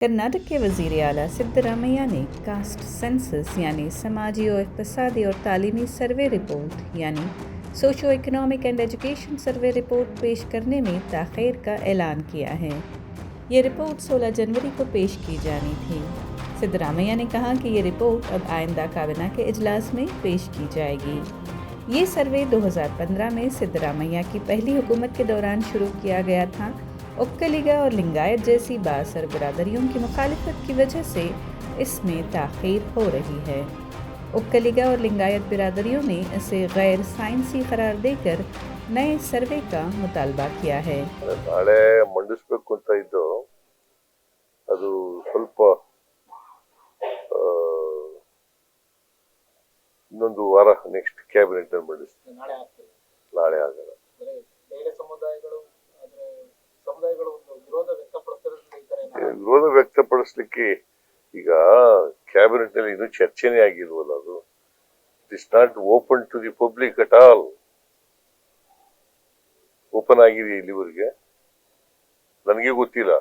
कर्नाटक के वज़ीर आला सिद्धरामैया ने कास्ट सेंसस यानी समाजी और इक़्तिसादी और तालीमी सर्वे रिपोर्ट यानी socio economic and education survey report पेश करने में ताख़ीर का ऐलान किया है। ये रिपोर्ट 16 जनवरी को पेश की जानी थी। सिद्धरामैया ने कहा कि ये रिपोर्ट अब आइंदा काबिना के इजलास में पेश की जाएगी। ये सर्वे 2015 में सिद्धरामैया की पहली हुकूमत के दौरान शुरू किया गया था। ओक्कलिगा और लिंगायत जैसी बासर बिरादरियों की मुखालिफत की वजह से इसमें ताख़ीर हो रही है। ओक्कलिगा और लिंगायत बिरादरियों ने इसे गैर साइंसी करार देकर नए सर्वे का मुतालबा किया है। ನಾಳೆ ಮಂಡಿಸಬೇಕು ಅಂತ ಇದ್ದು ಅದು ಸ್ವಲ್ಪ ಇನ್ನೊಂದು ವಾರ ನೆಕ್ಸ್ಟ್ ಕ್ಯಾಬಿನೆಟ್ ಅಲ್ಲಿ ಮಂಡಿಸ್ತೀವಿ. ನಾಳೆ ಆಗಲ್ಲ. ಬೇರೆ ಸಮುದಾಯಗಳು ವಿರೋಧ ವ್ಯಕ್ತಪಡಿಸಲಿಕ್ಕೆ ಈಗ ಕ್ಯಾಬಿನೆಟ್ ನಲ್ಲಿ ಇನ್ನೂ ಚರ್ಚೆನೇ ಆಗಿಲ್ವಲ್ಲ. ಅದು it is not open to the public at all. Open ಆಗಿದೆ ಇಲ್ಲಿವರೆಗೆ, ನನಗೆ ಗೊತ್ತಿಲ್ಲ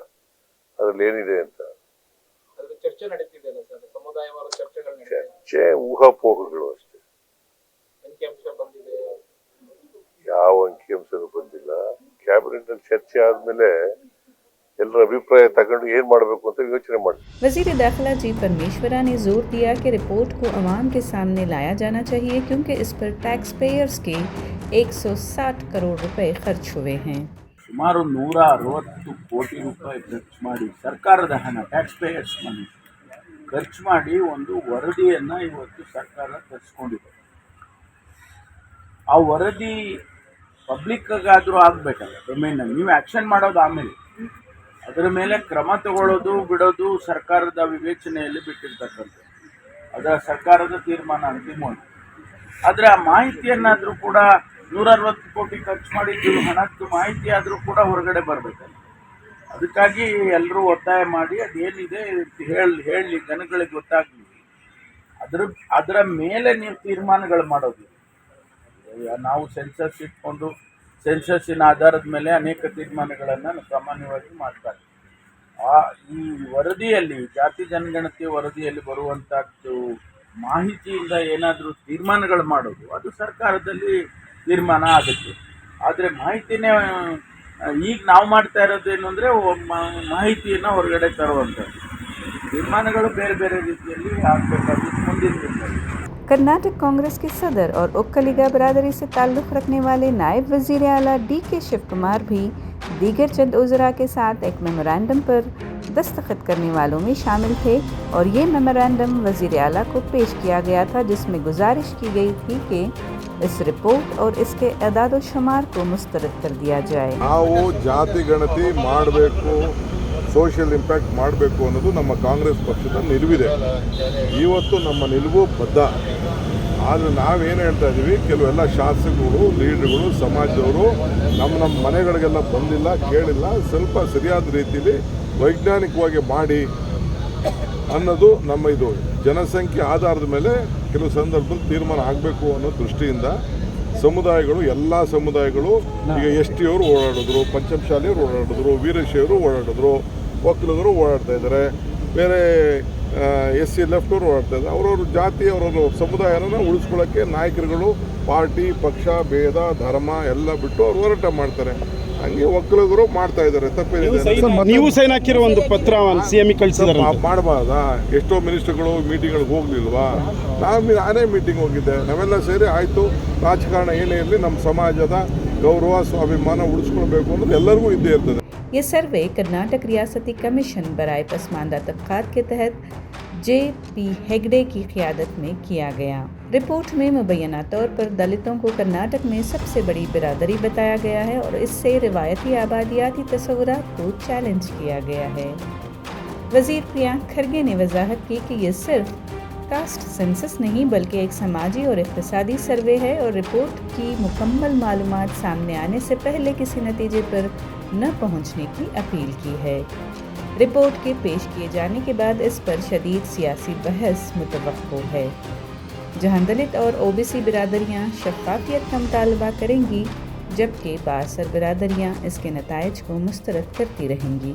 ಅದ್ರಲ್ಲಿ ಏನಿದೆ ಅಂತ. ಚರ್ಚೆ ಊಹಾಪೋಹಗಳು ಅಷ್ಟೇ. ಯಾವ ಅಂಕಿಅಂಶನೂ ಬಂದಿಲ್ಲ. ಕ್ಯಾಬಿನೆಟ್ ನಲ್ಲಿ ಚರ್ಚೆ ಆದ್ಮೇಲೆ ಎಲ್ಲರ ಅಭಿಪ್ರಾಯ ತಗೊಂಡು ಏನ್ ಮಾಡಬೇಕು ಅಂತ ಯೋಚನೆ ಮಾಡಿ। वज़ीर दाखिला जी परमेश्वरा ने जोर दिया कि रिपोर्ट को अवाम के सामने लाया जाना चाहिए क्योंकि इस पर टैक्स पेयर्स के 160 करोड़ रुपए खर्च हुए हैं। ಸುಮಾರು 160 ಕೋಟಿ ರೂಪಾಯಿ ಖರ್ಚು ಮಾಡಿ ಸರ್ಕಾರದ ಹಣ, ಟ್ಯಾಕ್ಸ್ ಪೇಯರ್ಸ್ ಮನಿ ಖರ್ಚು ಮಾಡಿ ಒಂದು ವರದಿಯನ್ನು ಇವತ್ತು ಸರ್ಕಾರ ತರಿಸ್ಕೊಂಡಿದೆ. ಆ ವರದಿ ಪಬ್ಲಿಕ್ಗಾದರೂ ಆಗಬೇಕಲ್ಲ. ಡೊಮೇನಲ್ಲಿ ನೀವು ಆ್ಯಕ್ಷನ್ ಮಾಡೋದು ಆಮೇಲೆ, ಅದರ ಮೇಲೆ ಕ್ರಮ ತಗೊಳ್ಳೋದು ಬಿಡೋದು ಸರ್ಕಾರದ ವಿವೇಚನೆಯಲ್ಲಿ ಬಿಟ್ಟಿರ್ತಕ್ಕಂಥದ್ದು. ಅದರ ಸರ್ಕಾರದ ತೀರ್ಮಾನ ಅಂತಿಮವಾಗಿ. ಆದರೆ ಆ ಮಾಹಿತಿಯನ್ನಾದರೂ ಕೂಡ 160 ಕೋಟಿ ಖರ್ಚು ಮಾಡಿದ್ದು ಹಣದ್ದು ಮಾಹಿತಿ ಆದರೂ ಕೂಡ ಹೊರಗಡೆ ಬರಬೇಕಲ್ಲ. ಅದಕ್ಕಾಗಿ ಎಲ್ಲರೂ ಒತ್ತಾಯ ಮಾಡಿ ಅದೇನಿದೆ ಹೇಳಿ ಜನಗಳಿಗೆ ಗೊತ್ತಾಗಲಿ. ಅದರ ಮೇಲೆ ನೀವು ತೀರ್ಮಾನಗಳು ಮಾಡೋದು. ನಾವು ಸೆನ್ಸಸ್ ಇಟ್ಕೊಂಡು ಸೆನ್ಸಸ್ಸಿನ ಆಧಾರದ ಮೇಲೆ ಅನೇಕ ತೀರ್ಮಾನಗಳನ್ನು ಸಾಮಾನ್ಯವಾಗಿ ಮಾಡ್ತಾರೆ. ಈ ವರದಿಯಲ್ಲಿ, ಜಾತಿ ಜನಗಣತಿ ವರದಿಯಲ್ಲಿ ಬರುವಂಥದ್ದು ಮಾಹಿತಿಯಿಂದ ಏನಾದರೂ ತೀರ್ಮಾನಗಳು ಮಾಡೋದು, ಅದು ಸರ್ಕಾರದಲ್ಲಿ ತೀರ್ಮಾನ ಆಗುತ್ತೆ. ಆದರೆ ಮಾಹಿತಿನೇ ಈಗ ನಾವು ಮಾಡ್ತಾ ಇರೋದೇನು ಅಂದರೆ ಮಾಹಿತಿಯನ್ನು ಹೊರಗಡೆ ತರುವಂಥದ್ದು. ತೀರ್ಮಾನಗಳು ಬೇರೆ ಬೇರೆ ರೀತಿಯಲ್ಲಿ ಆಗಬೇಕಾದ್ರೆ ಮುಂದಿನ ದಿನದಲ್ಲಿ कर्नाटक कांग्रेस के सदर और ओक्कलिगा बिरादरी से ताल्लुक़ रखने वाले नायब वज़ीर आला DK शिव कुमार भी दीगर चंद उज़रा के साथ एक मेमोरेंडम पर दस्तखत करने वालों में शामिल थे और ये मेमोरेंडम वज़ीर आला को पेश किया गया था, जिसमें गुजारिश की गई थी कि इस रिपोर्ट और इसके अदाद शुमार को मुस्तरद कर दिया जाए। ನಾವು ಜಾತಿ ಗಣತಿ ಮಾಡಬೇಕು, ಸೋಷಿಯಲ್ ಇಂಪ್ಯಾಕ್ಟ್ ಮಾಡಬೇಕು ಅನ್ನೋದು ನಮ್ಮ ಕಾಂಗ್ರೆಸ್ ಪಕ್ಷದ ನಿಲುವಿದೆ. ಇವತ್ತು ನಮ್ಮ ನಿಲುವು ಬದ್ಧ. ಆದರೆ ನಾವೇನು ಹೇಳ್ತಾ ಇದ್ದೀವಿ, ಕೆಲವೆಲ್ಲ ಶಾಸಕರು, ಲೀಡರ್ಗಳು, ಸಮಾಜದವರು ನಮ್ಮ ಮನೆಗಳಿಗೆಲ್ಲ ಬಂದಿಲ್ಲ, ಕೇಳಿಲ್ಲ, ಸ್ವಲ್ಪ ಸರಿಯಾದ ರೀತಿಯಲ್ಲಿ ವೈಜ್ಞಾನಿಕವಾಗಿ ಮಾಡಿ ಅನ್ನೋದು ನಮ್ಮ ಇದು. ಜನಸಂಖ್ಯೆ ಆಧಾರದ ಮೇಲೆ ಕೆಲವು ಸಂದರ್ಭದಲ್ಲಿ ತೀರ್ಮಾನ ಆಗಬೇಕು ಅನ್ನೋ ದೃಷ್ಟಿಯಿಂದ ಸಮುದಾಯಗಳು, ಎಲ್ಲ ಸಮುದಾಯಗಳು, ಈಗ ST ಅವರು ಓಡಾಡಿದ್ರು, ಪಂಚಮಶಾಲಿಯವರು ಓಡಾಡಿದ್ರು, ವೀರಶೈವರು ಓಡಾಡಿದ್ರು, ಒಕ್ಕಲಿಗರು ಓಡಾಡ್ತಾ ಇದ್ದಾರೆ, ಬೇರೆ SC ಲೆಫ್ಟ್ ಅವರು ಓಡಾಡ್ತಾ ಇದ್ದಾರೆ. ಅವ್ರವ್ರ ಜಾತಿ, ಅವ್ರವ್ರ ಸಮುದಾಯನ ಉಳಿಸ್ಕೊಳ್ಳೋಕ್ಕೆ ನಾಯಕರುಗಳು ಪಾರ್ಟಿ, ಪಕ್ಷ, ಭೇದ, ಧರ್ಮ ಎಲ್ಲ ಬಿಟ್ಟು ಅವ್ರು ಹೋರಾಟ ಮಾಡ್ತಾರೆ. ಹಂಗೆ ಒಕ್ಕಲಿಗರು ಮಾಡ್ತಾ ಇದ್ದಾರೆ. ತಪ್ಪೇನಿದೆ? ನೀವು ಸೈನ್ ಹಾಕಿರೋ ಒಂದು ಪತ್ರ CM ಕಳಿಸಿದ್ದಾರೆ. ಮಾಡಬಾರ್ದಾ? ಎಷ್ಟೋ ಮಿನಿಸ್ಟರ್ಗಳು ಮೀಟಿಂಗ್ಗಳಿಗೆ ಹೋಗ್ಲಿಲ್ವಾ? ನಾನೇ ಮೀಟಿಂಗ್ ಹೋಗಿದ್ದೆ. ನಾವೆಲ್ಲ ಸೇರಿ ಆಯಿತು, ರಾಜಕಾರಣ ಏನೇ ಇರಲಿ ನಮ್ಮ ಸಮಾಜದ ಗೌರವ, ಸ್ವಾಭಿಮಾನ ಉಳಿಸ್ಕೊಳ್ಬೇಕು ಅನ್ನೋದು ಎಲ್ಲರಿಗೂ ಇದ್ದೇ ಇರ್ತದೆ. ये सर्वे कर्नाटक रियासती कमीशन बराए पसमानदा तबकात के तहत JP हेगड़े की क़ियादत में किया गया। रिपोर्ट में मुबैना तौर पर दलितों को कर्नाटक में सबसे बड़ी बिरादरी बताया गया है और इससे रिवायती आबादियाती तस्वुरात को चैलेंज किया गया है। वज़ीर प्रियांक खरगे ने वजाहत की कि ये सिर्फ कास्ट सेंसस नहीं बल्कि एक समाजी और इक़्तिसादी सर्वे है और रिपोर्ट की मुकम्मल मालूमात सामने आने से पहले किसी नतीजे पर न पहुंचने की अपील की है। रिपोर्ट के पेश किए जाने के बाद इस पर शदीद सियासी बहस मुतवक्को है, जहां दलित और OBC बिरादरियां शफ़ाफ़ियत का मुतालबा करेंगी, जबकि बासर बिरादरियां इसके नताइज को मुस्तरद करती रहेंगी।